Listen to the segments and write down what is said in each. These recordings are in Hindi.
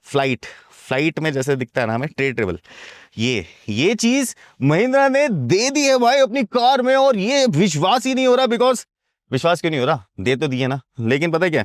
फ्लाइट फ्लाइट में जैसे दिखता है ना हमें ट्रे टेबल, ये चीज महिंद्रा ने दे दी है भाई अपनी कार में, और ये विश्वास ही नहीं हो रहा। बिकॉज विश्वास क्यों नहीं हो रहा, दे तो दिए ना, लेकिन पता है क्या,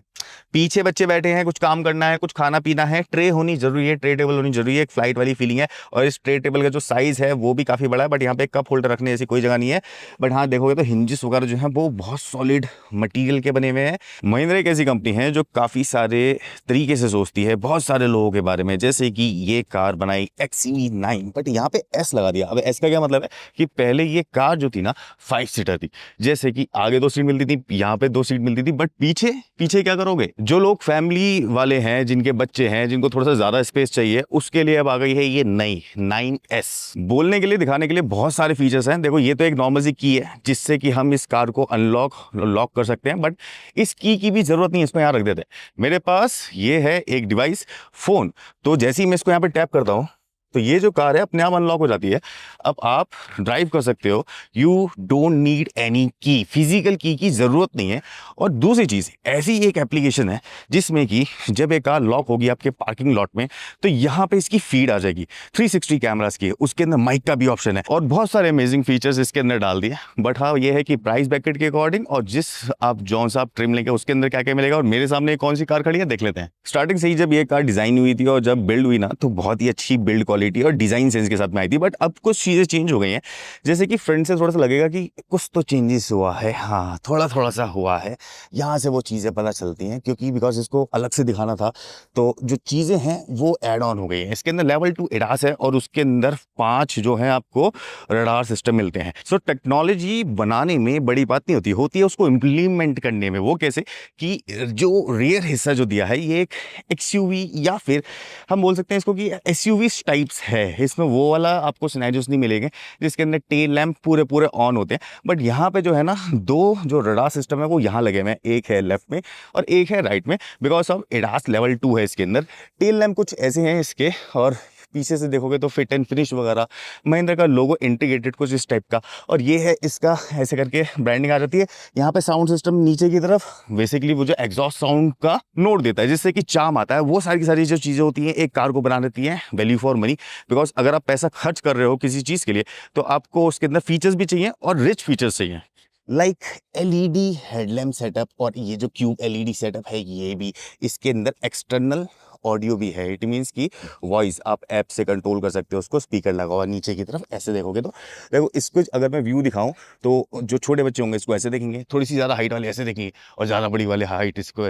पीछे बच्चे बैठे हैं, कुछ काम करना है, कुछ खाना पीना है, ट्रे होनी जरूरी है, ट्रे टेबल होनी जरूरी है, एक फ्लाइट वाली फीलिंग है। और इस ट्रे टेबल का जो साइज है वो भी काफी बड़ा है, बट यहाँ पे कप होल्डर रखने जैसी कोई जगह नहीं है। बट हाँ देखोगे तो हिंजेस वगैरह जो है वो बहुत सॉलिड मटेरियल के बने हुए हैं। महिंद्रा एक ऐसी कंपनी है जो काफी सारे तरीके से सोचती है बहुत सारे लोगों के बारे में, जैसे कि ये कार बनाई XUV9, बट यहाँ पे एस लगा दिया। अब एस का क्या मतलब है कि पहले ये कार जो थी ना 5 सीटर थी, जैसे कि आगे 2 सीट मिलती थी, यहाँ पे 2 सीट मिलती थी, बट पीछे पीछे क्या करोगे, जो लोग फैमिली वाले हैं, जिनके बच्चे हैं, जिनको थोड़ा सा ज्यादा स्पेस चाहिए, उसके लिए अब आ गई है ये नई 9S। बोलने के लिए, दिखाने के लिए बहुत सारे फीचर्स हैं। देखो ये तो एक नॉर्मल सी की है जिससे कि हम इस कार को लॉक कर सकते हैं, बट इस की भी जरूरत नहीं है, इसको यहाँ रख देते हैं। मेरे पास ये है एक डिवाइस, फोन, तो जैसे ही मैं इसको यहाँ पे टैप करता हूँ तो ये जो कार है अपने आप अनलॉक हो जाती है। अब आप ड्राइव कर सकते हो, यू डोंट नीड एनी की, फिजिकल की जरूरत नहीं है। और दूसरी चीज, ऐसी एक एप्लीकेशन है जिसमें कि जब एक कार लॉक होगी आपके पार्किंग लॉट में, तो यहाँ पे इसकी फीड आ जाएगी 360 कैमरास की, उसके अंदर माइक का भी ऑप्शन है, और बहुत सारे अमेजिंग फीचर्स इसके अंदर डाल दिए। बट हाँ ये है कि प्राइस ब्रैकेट के अकॉर्डिंग और जिस आप जौन सा आप ट्रिम लेंगे उसके अंदर क्या क्या मिलेगा। और मेरे सामने कौन सी कार खड़ी है देख लेते हैं। स्टार्टिंग से ही जब ये कार डिजाइन हुई थी और जब बिल्ड हुई ना, तो बहुत ही अच्छी बिल्ड क्वालिटी और डिजाइन सेंस के साथ में आई थी। बट अब कुछ चीजें चेंज हो गई हैं, जैसे कि फ्रंट से थोड़ा सा लगेगा कि कुछ तो चेंजेस हुआ है, हाँ थोड़ा सा हुआ है, यहाँ से वो चीजें पता चलती हैं, क्योंकि बिकॉज इसको अलग से दिखाना था, तो जो चीजें हैं वो एड ऑन हो गई हैं। इसके अंदर लेवल 2 एडास है और उसके अंदर 5 जो है आपको रडार सिस्टम मिलते हैं। सो टेक्नोलॉजी बनाने में बड़ी बात नहीं होती है उसको इम्प्लीमेंट करने में। वो कैसे कि जो रियर हिस्सा जो दिया है ये एक XUV या फिर हम बोल सकते हैं इसको कि SUV टाइप्स है। इसमें वो वाला आपको सिनेरियोस नहीं मिलेंगे जिसके अंदर टेल लैंप पूरे पूरे ऑन होते हैं, बट यहाँ पे जो है ना 2 जो रडार सिस्टम है वो यहाँ लगे हुए हैं, एक है लेफ्ट में और एक है राइट में, बिकॉज ऑफ एडास लेवल 2 है इसके अंदर। टेल लैंप कुछ ऐसे हैं इसके, और पीछे से देखोगे तो फिट एंड फिनिश वगैरह महिंद्रा का लोगो इंटीग्रेटेड कुछ इस टाइप का। और ये है इसका ऐसे करके ब्रांडिंग आ जाती है। यहाँ पे साउंड सिस्टम नीचे की तरफ बेसिकली वो जो एग्जॉस्ट साउंड का नोट देता है, जिससे कि चार्म आता है। वो सारी की सारी जो चीज़ें होती हैं एक कार को बना देती हैं वैल्यू फॉर मनी। बिकॉज अगर आप पैसा खर्च कर रहे हो किसी चीज़ के लिए, तो आपको उसके अंदर फीचर्स भी चाहिए और रिच फीचर्स चाहिए, लाइक LED हेडलैम्प सेटअप। और ये जो क्यूब LED सेटअप है ये भी, इसके अंदर एक्सटर्नल ऑडियो भी है। इट मीन्स की वॉइस आप ऐप से कंट्रोल कर सकते हो उसको। स्पीकर लगा हुआ नीचे की तरफ, ऐसे देखोगे तो देखो इसको अगर मैं व्यू दिखाऊं तो जो छोटे बच्चे होंगे इसको ऐसे देखेंगे, थोड़ी सी ज़्यादा हाइट वाले ऐसे देखेंगे, और ज़्यादा बड़ी वाले हाइट इसको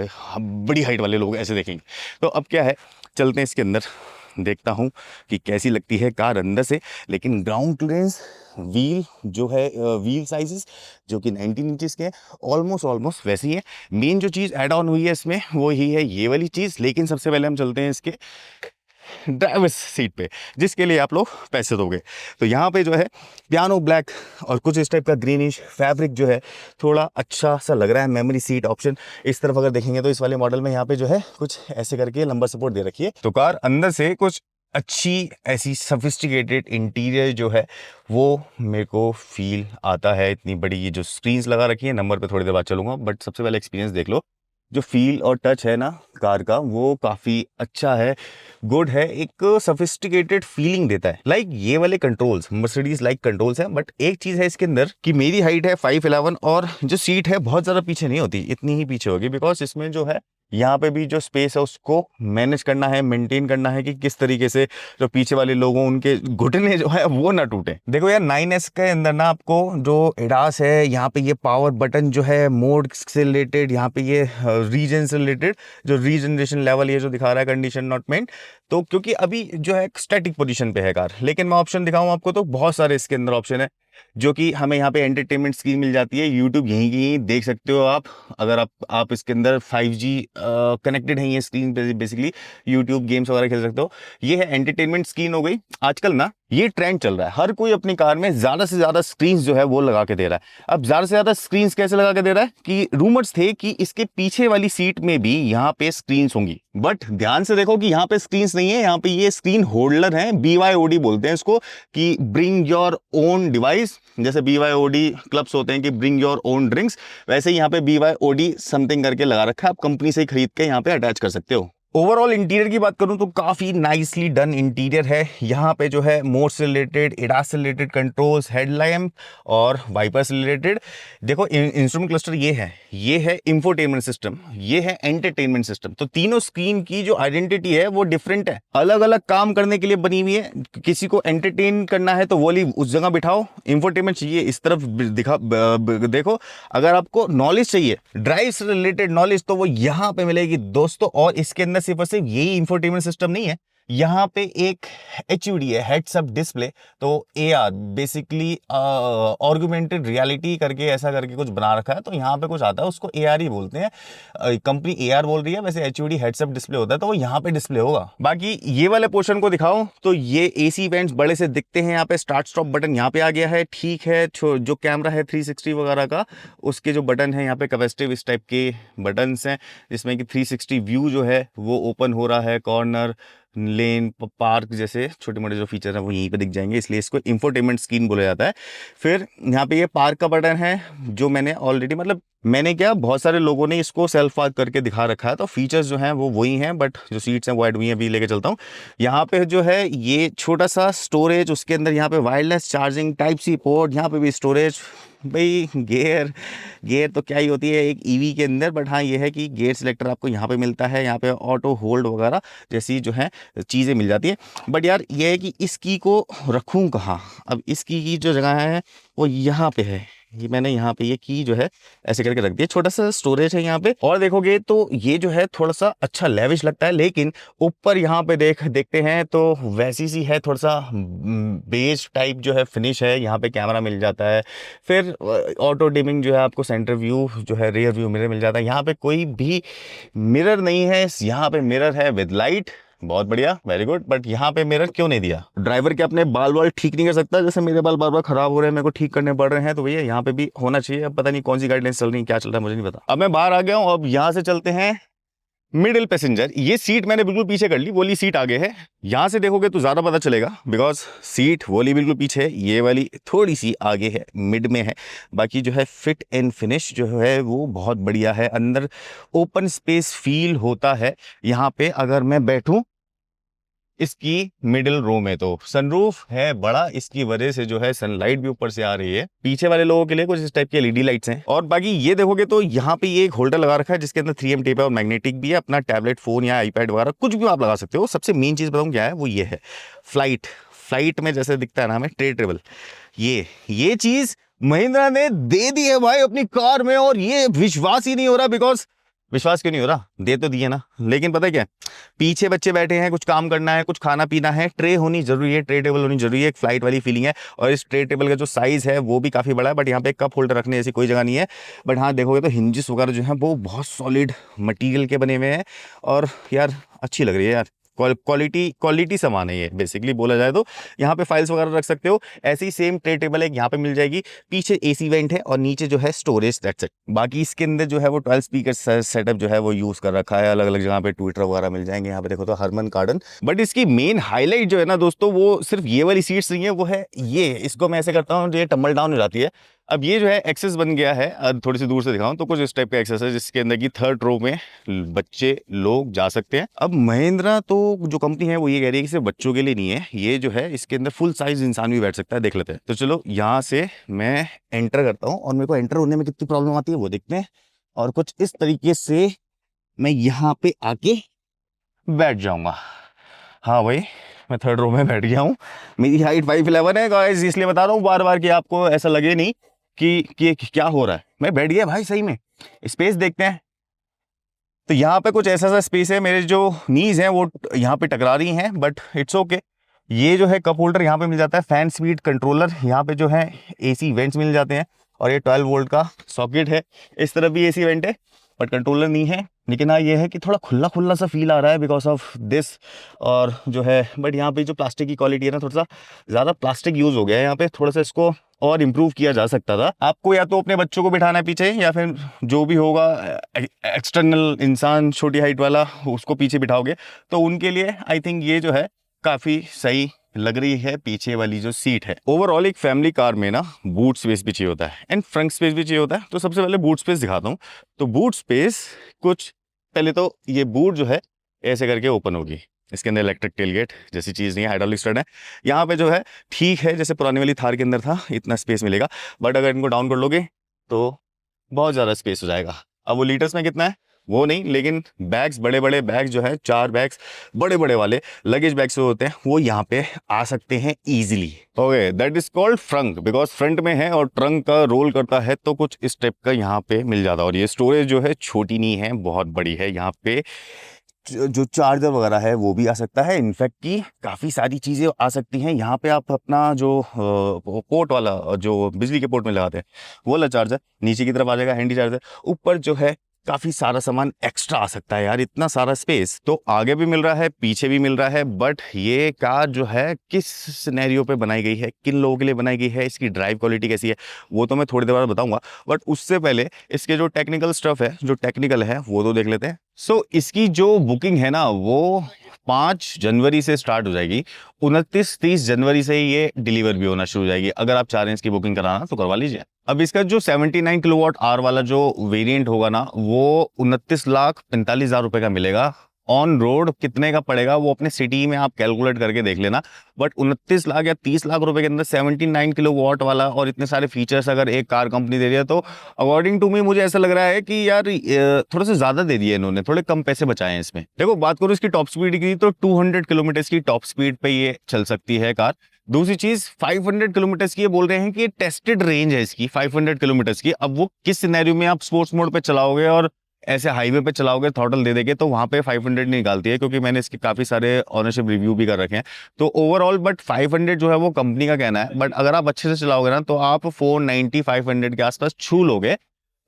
बड़ी हाइट वाले लोग ऐसे देखेंगे। तो अब क्या है, चलते हैं इसके अंदर, देखता हूँ कि कैसी लगती है कार अंदर से। लेकिन ग्राउंड क्लियरेंस, व्हील जो है, व्हील साइजेस जो कि 19 इंचेस के हैं, ऑलमोस्ट वैसी है। मेन जो चीज़ ऐड ऑन हुई है इसमें वो ही है ये वाली चीज़। लेकिन सबसे पहले हम चलते हैं इसके ड्राइवर्स सीट पे, जिसके लिए आप लोग पैसे दोगे। तो यहाँ पे जो है पियानो ब्लैक और कुछ इस टाइप का ग्रीनिश फैब्रिक जो है थोड़ा अच्छा सा लग रहा है। मेमोरी सीट ऑप्शन इस तरफ अगर देखेंगे तो इस वाले मॉडल में यहाँ पे जो है कुछ ऐसे करके लंबा सपोर्ट दे रखी है। तो कार अंदर से कुछ अच्छी ऐसी सफिस्टिकेटेड इंटीरियर जो है वो मेरे को फील आता है। इतनी बड़ी ये जो स्क्रीन्स लगा रखी है, नंबर पे थोड़ी देर बाद चलूंगा, बट सबसे पहले एक्सपीरियंस देख लो। जो फील और टच है ना कार का वो काफ़ी अच्छा है, गुड है, एक सफिस्टिकेटेड फीलिंग देता है। लाइक ये वाले कंट्रोल्स मर्सिडीज लाइक कंट्रोल्स हैं। बट एक चीज़ है इसके अंदर कि मेरी हाइट है 5'11" और जो सीट है बहुत ज़्यादा पीछे नहीं होती, इतनी ही पीछे होगी। बिकॉज इसमें जो है यहाँ पे भी जो स्पेस है उसको मैनेज करना है, मेंटेन करना है कि किस तरीके से जो पीछे वाले लोगों उनके घुटने जो है वो ना टूटे। देखो यार 9S के अंदर ना आपको जो एडास है, यहाँ पे ये पावर बटन जो है मोड से रिलेटेड, यहाँ पे ये रीजन से रिलेटेड जो रीजनरेशन लेवल ये जो दिखा रहा है कंडीशन नॉट मेंट, तो क्योंकि अभी जो है स्टैटिक पोजीशन पे है कार। लेकिन मैं ऑप्शन दिखाऊं आपको तो बहुत सारे इसके अंदर ऑप्शन है, जो कि हमें यहाँ पे एंटरटेनमेंट स्क्रीन मिल जाती है। यूट्यूब यहीं की देख सकते हो आप, अगर आप इसके अंदर 5G कनेक्टेड है ये स्क्रीन, बेसिकली यूट्यूब गेम्स वगैरह खेल सकते हो। ये है एंटरटेनमेंट स्क्रीन हो गई। आजकल ना ये ट्रेंड चल रहा है, हर कोई अपनी कार में ज्यादा से ज्यादा स्क्रीन जो है वो लगा के दे रहा है। अब ज्यादा से ज्यादा स्क्रीन कैसे लगा के दे रहा है कि रूमर्स थे कि इसके पीछे वाली सीट में भी यहाँ पे स्क्रीन होंगी, बट ध्यान से देखो कि यहाँ पे स्क्रीन नहीं है, यहाँ पे ये स्क्रीन होल्डर है। BYOD बोलते हैं इसको कि ब्रिंग योर ओन डिवाइस। जैसे BYOD क्लब्स होते हैं कि ब्रिंग योर ओन ड्रिंक्स, वैसे ही यहाँ पे BYOD समथिंग करके लगा रखा है। आप कंपनी से ही खरीद के यहाँ पे अटैच कर सकते हो। ओवरऑल इंटीरियर की बात करूं तो काफी नाइसली डन इंटीरियर है। यहाँ पे जो है मोड से रिलेटेड, एडास से रिलेटेड कंट्रोल्स, हेडलैम्प और वाइपर से रिलेटेड। देखो इंस्ट्रूमेंट क्लस्टर ये है इंफोटेनमेंट सिस्टम, ये है एंटरटेनमेंट सिस्टम। तो तीनों स्क्रीन की जो आइडेंटिटी है वो डिफरेंट है, अलग अलग काम करने के लिए बनी हुई है। किसी को एंटरटेन करना है तो वो वाली उस जगह बिठाओ, इंफोटेनमेंट चाहिए इस तरफ देखो। अगर आपको नॉलेज चाहिए, ड्राइव से रिलेटेड नॉलेज, तो वो यहाँ पे मिलेगी दोस्तों। और इसके अंदर सिर्फ और सिर्फ यही इंफोटेनमेंट सिस्टम नहीं है, यहाँ पे एक HUD है, हेड्स अप डिस्प्ले। तो AR बेसिकली ऑगमेंटेड रियलिटी करके ऐसा करके कुछ बना रखा है, तो यहाँ पे कुछ आता है उसको AR ही बोलते हैं। कंपनी AR बोल रही है, वैसे HUD हेड्स अप डिस्प्ले होता है, तो वो यहाँ पे डिस्प्ले होगा। बाकी ये वाले पोर्शन को दिखाओ तो ये AC वेंट्स बड़े से दिखते हैं। यहाँ पे स्टार्ट स्टॉप बटन यहाँ पे आ गया है, ठीक है। जो कैमरा है 360 वगैरह का, उसके जो बटन है यहाँ पे कैपेसिटिव इस टाइप के बटन हैं, जिसमें कि 360 व्यू जो है वो ओपन हो रहा है। कॉर्नर, लेन, पार्क जैसे छोटे मोटे जो फीचर हैं वो यहीं पे दिख जाएंगे, इसलिए इसको इंफोटेनमेंट स्क्रीन बोला जाता है। फिर यहाँ पे ये पार्क का बटन है, जो मैंने ऑलरेडी मैंने क्या, बहुत सारे लोगों ने इसको सेल्फ पार्क करके दिखा रखा है, तो फीचर्स जो हैं वो वही हैं, बट जो सीट्स हैं वो ऐड हुई हैं। अभी लेके चलता हूँ। यहाँ पे जो है ये छोटा सा स्टोरेज, उसके अंदर यहाँ पे wireless charging, type C port, यहाँ पे भी स्टोरेज। भाई गेयर तो क्या ही होती है एक ईवी के अंदर, बट हाँ ये है कि गेयर सिलेक्टर आपको यहाँ पे मिलता है। यहाँ पे ऑटो होल्ड वगैरह जैसी जो है चीज़ें मिल जाती है। बट यार ये है कि इस की को रखूँ कहाँ? अब इस की जो जगह है वो यहाँ पे है। ये मैंने यहाँ पे ये की जो है ऐसे करके रख दिया, छोटा सा स्टोरेज है यहाँ पे। और देखोगे तो ये जो है थोड़ा सा अच्छा लेविश लगता है, लेकिन ऊपर यहाँ पे देखते हैं तो वैसी सी है, थोड़ा सा बेज टाइप जो है फिनिश है। यहाँ पे कैमरा मिल जाता है, फिर ऑटो डिमिंग जो है आपको, सेंटर व्यू जो है, रियर व्यू मिरर मिल जाता है। यहाँ पे कोई भी मिरर नहीं है, यहाँ पे मिरर है विद लाइट, बहुत बढ़िया, वेरी गुड। बट यहाँ पे मिरर क्यों नहीं दिया? ड्राइवर के अपने बाल वाल ठीक नहीं कर सकता? जैसे मेरे बाल बार बार खराब हो रहे हैं, मेरे को ठीक करने पड़ रहे हैं, तो भैया यहाँ पे भी होना चाहिए। अब पता नहीं कौन सी गाइडलाइंस चल रही है, क्या चल रहा है मुझे नहीं पता। अब मैं बाहर आ गया हूँ, अब यहाँ से चलते हैं मिडिल पैसेंजर। ये सीट मैंने बिल्कुल पीछे कर ली, वो वाली सीट आगे है। यहाँ से देखोगे तो ज्यादा पता चलेगा, बिकॉज सीट वो वाली बिल्कुल पीछे है, ये वाली थोड़ी सी आगे है, मिड में है। बाकी जो है फिट एंड फिनिश जो है वो बहुत बढ़िया है। अंदर ओपन स्पेस फील होता है। यहाँ पे अगर मैं बैठूं इसकी मिडिल रो में, तो सनरूफ है बड़ा, इसकी वजह से जो है सनलाइट भी ऊपर से आ रही है। पीछे वाले लोगों के लिए कुछ इस टाइप की LED लाइट्स हैं। और बाकी ये देखोगे तो यहाँ पे ये एक होल्डर लगा रखा है, जिसके अंदर 3M टेप है और मैग्नेटिक भी है। अपना टैबलेट, फोन या iPad वगैरह कुछ भी आप लगा सकते हो। सबसे मेन चीज बताऊँ क्या है, वो ये है फ्लाइट में जैसे दिखता है ना हमें ट्रे टेबल, ये चीज महिंद्रा ने दे दी है भाई अपनी कार में। और ये विश्वास ही नहीं हो रहा, बिकॉज विश्वास क्यों नहीं हो रहा? दे तो दिए ना, लेकिन पता है क्या, पीछे बच्चे बैठे हैं, कुछ काम करना है, कुछ खाना पीना है, ट्रे होनी जरूरी है, ट्रे टेबल होनी जरूरी है। एक फ्लाइट वाली फीलिंग है। और इस ट्रे टेबल का जो साइज है वो भी काफी बड़ा है, बट यहाँ पे कप होल्डर रखने जैसी कोई जगह नहीं है। बट हाँ देखोगे तो हिंजेस वगैरह जो है वो बहुत सॉलिड मटेरियल के बने हुए हैं, और यार अच्छी लग रही है यार। क्वालिटी सामान है ये, बेसिकली बोला जाए तो। यहाँ पे फाइल्स वगैरह रख सकते हो। ऐसी सेम ट्रे टेबल एक यहाँ पे मिल जाएगी। पीछे AC वेंट है और नीचे जो है स्टोरेज, दैट्स इट। बाकी इसके अंदर जो है वो 12 स्पीकर सेटअप जो है वो यूज कर रखा है। अलग अलग जगह पे ट्विटर वगैरह मिल जाएंगे। यहाँ पे देखो तो हरमन कार्डन। बट इसकी मेन हाईलाइट जो है ना दोस्तों, वो सिर्फ ये वाली सीट्स नहीं है, वो है ये, इसको मैं ऐसे करता हूँ, ये टम्बल डाउन हो जाती है। अब ये जो है एक्सेस बन गया है, थोड़ी सी दूर से दिखाऊं तो कुछ इस टाइप का एक्सेस है, जिसके अंदर की 3rd रो में बच्चे लोग जा सकते हैं। अब महिंद्रा तो जो कंपनी है वो ये कह रही है कि सिर्फ बच्चों के लिए नहीं है, ये जो है इसके अंदर फुल साइज इंसान भी बैठ सकता है। देख लेते हैं। तो चलो यहाँ से मैं एंटर करता हूँ, और मेरे को एंटर होने में कितनी प्रॉब्लम आती है वो देखते हैं। और कुछ इस तरीके से मैं यहाँ पे आके बैठ जाऊंगा। हाँ भाई, मैं 3rd रो में बैठ गया हूँ। मेरी हाइट 5'11" है गाइस, इसलिए बता रहा हूँ बार बार कि आपको ऐसा लगे नहीं कि क्या हो रहा है। मैं बैठ गया भाई सही में। स्पेस देखते हैं तो यहाँ पे कुछ ऐसा स्पेस है, मेरे जो नीज हैं वो यहाँ पे टकरा रही हैं, बट इट्स ओके। ये जो है कप होल्डर यहाँ पे मिल जाता है, फैन स्पीड कंट्रोलर यहाँ पे जो है, AC वेंट्स मिल जाते हैं, और ये 12 वोल्ट का सॉकेट है। इस तरफ भी AC वेंट है, बट कंट्रोलर नहीं है। लेकिन हाँ ये है कि थोड़ा खुला खुला सा फील आ रहा है बिकॉज ऑफ दिस। और जो है बट यहाँ पे जो प्लास्टिक की क्वालिटी है ना, थोड़ा सा ज़्यादा प्लास्टिक यूज़ हो गया है यहाँ पे। थोड़ा सा इसको और इम्प्रूव किया जा सकता था। आपको या तो अपने बच्चों को बिठाना है पीछे, या फिर जो भी होगा एक्सटर्नल इंसान छोटी हाइट वाला उसको पीछे बिठाओगे तो उनके लिए आई थिंक ये जो है काफ़ी सही लग रही है। पीछे वाली जो सीट है, ओवरऑल एक फैमिली कार में ना बूट स्पेस भी चाहिए होता है एंड फ्रंट स्पेस भी चाहिए होता है। तो सबसे पहले बूट स्पेस दिखाता हूँ। तो बूट स्पेस कुछ पहले तो ये बूट जो है ऐसे करके ओपन होगी। इसके अंदर इलेक्ट्रिक टेलगेट जैसी चीज़ नहीं है, हाइड्रोलिक स्टड है। यहाँ पे जो है ठीक है, जैसे पुरानी वाली थार के अंदर था इतना स्पेस मिलेगा, बट अगर इनको डाउन कर लोगे तो बहुत ज़्यादा स्पेस हो जाएगा। अब वो लीटर्स में कितना है वो नहीं, लेकिन बैग्स, बड़े बड़े बैग्स जो है, 4 बैग्स बड़े बड़े वाले लगेज बैग्स जो होते हैं वो यहाँ पे आ सकते हैं easily. Okay, that is called Frank, because front में है और ट्रंक का रोल करता है तो कुछ इस टाइप का यहाँ पे मिल जाता है। और ये स्टोरेज जो है छोटी नहीं है, बहुत बड़ी है। यहाँ पे जो चार्जर वगैरह है वो भी आ सकता है, इनफैक्ट की काफ़ी सारी चीज़ें आ सकती हैं। यहाँ पे आप अपना जो पोर्ट वाला जो बिजली के पोर्ट में लगाते हैं वो वाला चार्जर नीचे की तरफ आ जाएगा, हैंडी चार्जर। ऊपर जो है काफ़ी सारा सामान एक्स्ट्रा आ सकता है यार, इतना सारा स्पेस तो आगे भी मिल रहा है, पीछे भी मिल रहा है। बट ये कार जो है किस सिनेरियो पे बनाई गई है, किन लोगों के लिए बनाई गई है, इसकी ड्राइव क्वालिटी कैसी है, वो तो मैं थोड़ी देर बाद बताऊंगा। बट उससे पहले इसके जो टेक्निकल स्टफ है, जो टेक्निकल है वो तो देख लेते हैं। इसकी जो बुकिंग है ना वो 5 जनवरी से स्टार्ट हो जाएगी, 29-30 जनवरी से ही ये डिलीवर भी होना शुरू हो जाएगी। अगर आप चाह रहे हैं इसकी बुकिंग कराना तो करवा लीजिए। अब इसका जो 79 किलोवाट आवर वाला जो वेरिएंट होगा ना वो 29,45,000 रुपए का मिलेगा। ऑन रोड कितने का पड़ेगा वो अपने सिटी में आप कैलकुलेट करके देख लेना। बट 29 लाख या 30 लाख रुपए के अंदर 79 किलोवाट वाला और इतने सारे फीचर्स अगर एक कार कंपनी दे रही है तो अकॉर्डिंग टू मी मुझे ऐसा लग रहा है कि यार थोड़ा सा ज्यादा दे दिए इन्होंने, थोड़े कम पैसे बचाए हैं इसमें। देखो बात करूं इसकी टॉप स्पीड की तो 200 किलोमीटर की टॉप स्पीड पे ये चल सकती है कार। दूसरी चीज 500 किलोमीटर की ये बोल रहे हैं कि ये टेस्टेड रेंज है इसकी 500 किलोमीटर की। अब वो किस सिनेरियो में आप स्पोर्ट्स मोड पे चलाओगे और ऐसे हाईवे पे चलाओगे थ्रॉटल दे देंगे तो वहां पे 500 नहीं निकालती है, क्योंकि मैंने इसके काफी सारे ऑनरशिप रिव्यू भी कर रखे हैं। तो ओवरऑल बट 500 जो है वो कंपनी का कहना है, बट अगर आप अच्छे से चलाओगे ना तो आप 490 500 के आसपास छू लोगे।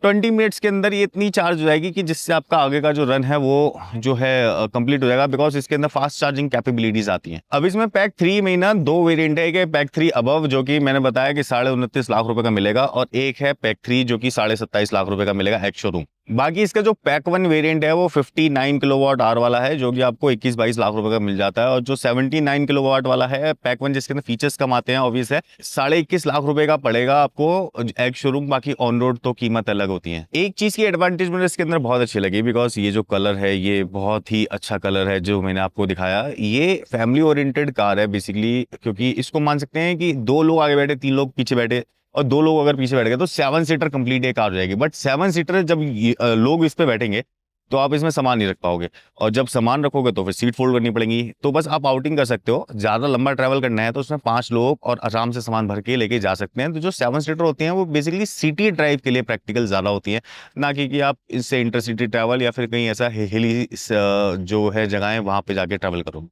20 मिनट्स के अंदर ये इतनी चार्ज हो जाएगी कि जिससे आपका आगे का जो रन है वो जो है कंप्लीट हो जाएगा, बिकॉज इसके अंदर फास्ट चार्जिंग कैपेबिलिटीज आती हैं। अब इसमें पैक 3 में ना 2 वेरिएंट है, एक है पैक 3 अबव जो कि मैंने बताया कि 29.5 लाख रुपए का मिलेगा, और एक है पैक 3 जो कि 27.5 लाख रुपए का मिलेगा एक्स शोरूम। बाकी इसका जो पैक 1 वेरिएंट है वो 59 किलोवाट आवर वाला है जो कि आपको 21-22 लाख रुपए का मिल जाता है। और जो 79 किलोवाट वाला है पैक 1 जिसके अंदर फीचर्स कम आते हैं ऑब्वियस है, 21.5 लाख रुपए का पड़ेगा आपको एक्स शोरूम। बाकी ऑन रोड तो कीमत अलग होती है। एक चीज की एडवांटेज मुझे इसके अंदर बहुत अच्छी लगी, बिकॉज ये जो कलर है ये बहुत ही अच्छा कलर है जो मैंने आपको दिखाया। ये फैमिली ओरिएंटेड कार है बेसिकली, क्योंकि इसको मान सकते हैं कि 2 लोग आगे बैठे, 3 लोग पीछे बैठे और 2 लोग अगर पीछे बैठ गए तो 7 सीटर कंप्लीट एक कार हो जाएगी। बट 7 सीटर जब लोग इस पे बैठेंगे तो आप इसमें सामान नहीं रख पाओगे, और जब सामान रखोगे तो फिर सीट फोल्ड करनी पड़ेगी। तो बस आप आउटिंग कर सकते हो, ज्यादा लंबा ट्रैवल करना है तो उसमें 5 लोग और आराम से सामान भर के लेके जा सकते हैं। तो जो 7 सीटर होती हैं वो बेसिकली सिटी ड्राइव के लिए प्रैक्टिकल ज्यादा होती हैं, ना कि आप इससे इंटरसिटी ट्रैवल या फिर कहीं ऐसा हिली जो है जगह है वहां पे जाके ट्रैवल करो।